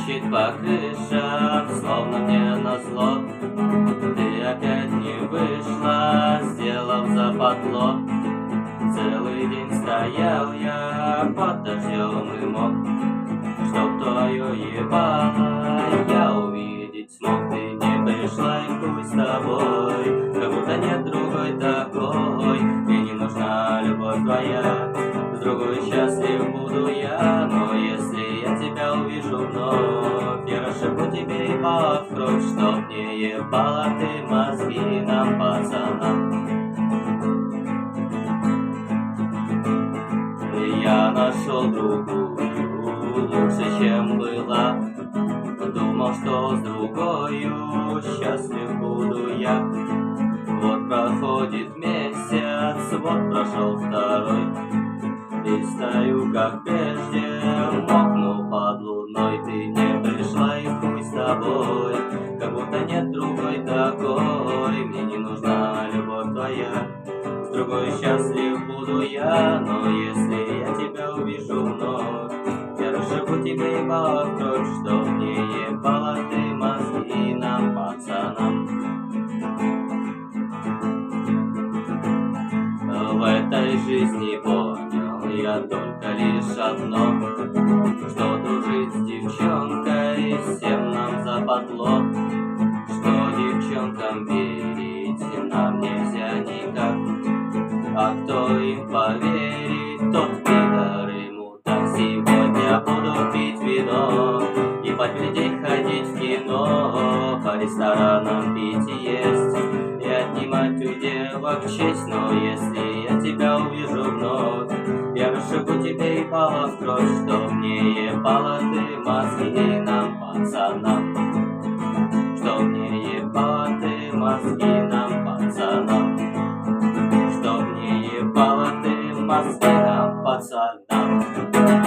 Стучит по крышам, словно мне назло. Ты опять не вышла, сделав западло. Целый день стоял я под дождем и мог, чтоб твое ебало я увидеть смог. Ты не пришла, и хуй с тобой, как будто нет другой такой. Мне не нужна любовь твоя, с другой счастлив буду я. Но если я тебя увижу вновь, я расшибу тебе и в кровь, чтоб не ебала ты мозги нам, пацанам. Я нашел другую, лучше, чем была. Думал, что с другою счастлив буду я. Вот проходит месяц, вот прошел второй, и стою, как прежде, мокну под луной. Ты не пришла, и хуй с тобой, как будто нет другой такой. Мне не нужна любовь твоя, с другой счастлив буду я. Но если я тебя увижу вновь, я расшибу тебе и в кровь, чтоб не ебала ты мозги нам, пацанам. В этой жизни понял я только лишь одно, что дружить с девчонкой всем нам западло, что девчонкам верить нам нельзя никак. А кто им поверит, тот пидор и мудак. Сегодня буду пить вино, ебать людей, ходить в кино, по ресторанам пить и есть, и отнимать у девок честь. Но если я тебя увижу вновь, я расшибу тебе и в кровь, чтоб не ебала ты мозги нам, пацанам. Чтоб не ебала ты мозги нам, пацанам. Чтоб не ебала ты мозги нам, пацанам.